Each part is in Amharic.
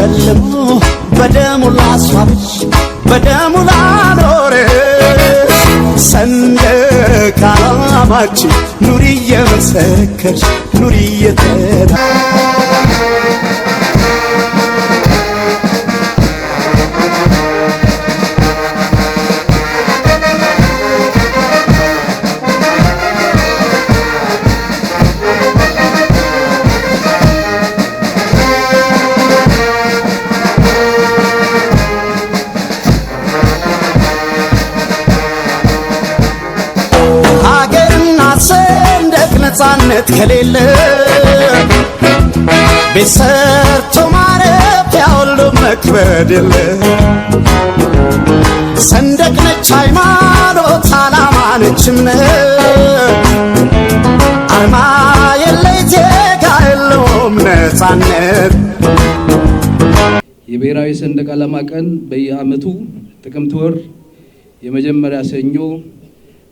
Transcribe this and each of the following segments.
ሸልሞ በደሙ ላስዋብሽ በደሙ ላኖርሽ ሰንደቅ ዓላማችን ኑሪ እየመሰከርሽ ኑሪ እየተናገርሽ ነፃነት ከሌለ ቤሰርቶ ማረፊያ ሁሉ መክበድ የለ ሰንደቅ ነች ሃይማኖት ዓላማ ነች እምነት አርማ የለይ ዜጋ የለውም ነፃነት። የብሔራዊ ሰንደቅ ዓላማ ቀን በየዓመቱ ጥቅምት ወር የመጀመሪያ ሰኞ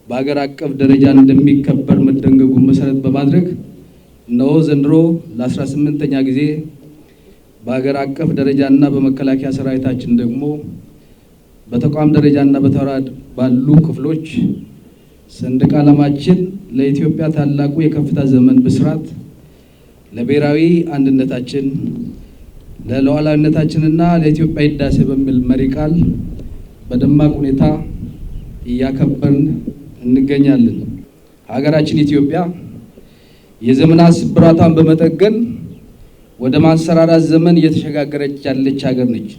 በአገር አቀፍ ደረጃ እንደሚከበር መደንገጉን መሰረት በማድረግ ነው ዘንድሮ ለ18ኛ ጊዜ በአገር አቀፍ ደረጃና በመከላከያ ሰራዊታችን ደግሞ በተቋም ደረጃና በተወራድ ባሉ ክፍሎች ሰንደቅ ዓላማችን ለኢትዮጵያ ታላቁ የከፍታ ዘመን ብስራት ለብሔራዊ አንድነታችን ለሉዓላዊነታችንና ለኢትዮጵያ ህዳሴ በሚል መሪ ቃል በደማቅ ሁኔታ እያከበርን እንገኛለን። ሀገራችን ኢትዮጵያ የዘመናት ስብራቷን በመጠገን ወደ ማንሰራራት ዘመን እየተሸጋገረች ያለች ሀገር ነች።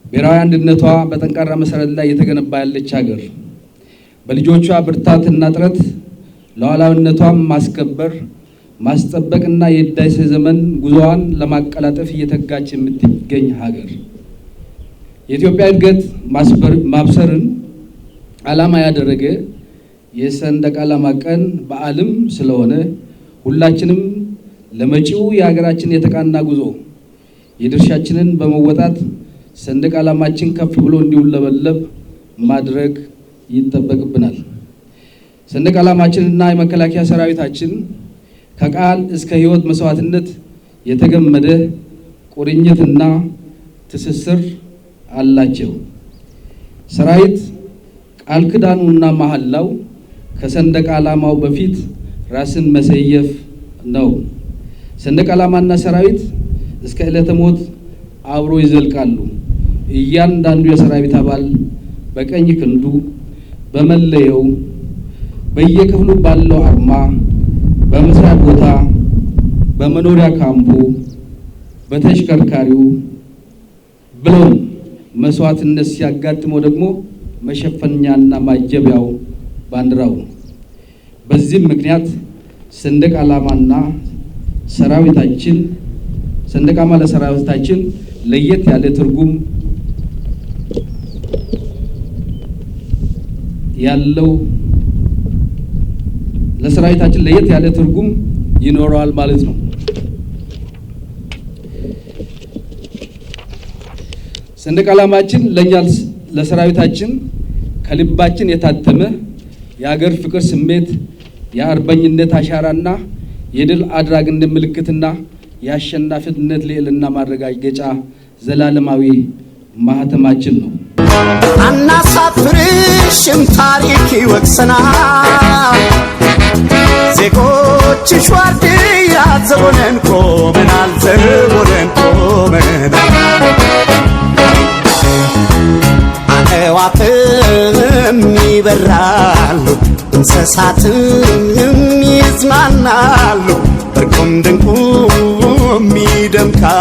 ብሔራዊ አንድነቷ በጠንካራ መሰረት ላይ የተገነባ ያለች ሀገር በልጆቿ ብርታትና ጥረት ሉዓላዊነቷን ማስከበር ማስጠበቅና የህዳሴ ዘመን ጉዞዋን ለማቀላጠፍ እየተጋች የምትገኝ ሀገር የኢትዮጵያ እድገት ማብሰርን ዓላማ ያደረገ የሰንደቅ ዓላማ ቀን በዓልም ስለሆነ ሁላችንም ለመጪው የሀገራችን የተቃና ጉዞ የድርሻችንን በመወጣት ሰንደቅ ዓላማችን ከፍ ብሎ እንዲውለበለብ ማድረግ ይጠበቅብናል። ሰንደቅ ዓላማችንና የመከላከያ ሰራዊታችን ከቃል እስከ ህይወት መስዋዕትነት የተገመደ ቁርኝትና ትስስር አላቸው። ሰራዊት ቃል ኪዳኑና መሐላው ከሰንደቅ ዓላማው በፊት ራስን መሰየፍ ነው። ሰንደቅ ዓላማና ሰራዊት እስከ ዕለተ ሞት አብሮ ይዘልቃሉ። እያንዳንዱ የሰራዊት አባል በቀኝ ክንዱ በመለየው በየክፍሉ ባለው አርማ በመስሪያ ቦታ በመኖሪያ ካምፑ በተሽከርካሪው ብሎም መስዋዕትነት ሲያጋጥመው ደግሞ መሸፈኛና ማጀቢያው ባንዲራው። በዚህ ምክንያት ሰንደቅ ዓላማና ሰራዊታችን ሰንደቅ ዓላማ ለሰራዊታችን ለየት ያለ ትርጉም ያለው ለሰራዊታችን ለየት ያለ ትርጉም ይኖረዋል ማለት ነው። ሰንደቅ ዓላማችን ለኛ ለሰራዊታችን ከልባችን የታተመ የሀገር ፍቅር ስሜት የአርበኝነት አሻራና የድል አድራጊነት ምልክትና የአሸናፊነት ልዕልና ማረጋገጫ ዘላለማዊ ማህተማችን ነው። አናሳፍርሽም ታሪክ ይወቅሰናል ዜጎችሽ ዋርድያ ዘቦነን ቆመናል ዘቦነን ቆመናል አዕዋፍም ይበራሉ እንስሳትም ይዝናናሉ እርቁም ድንቁም ይደምቃል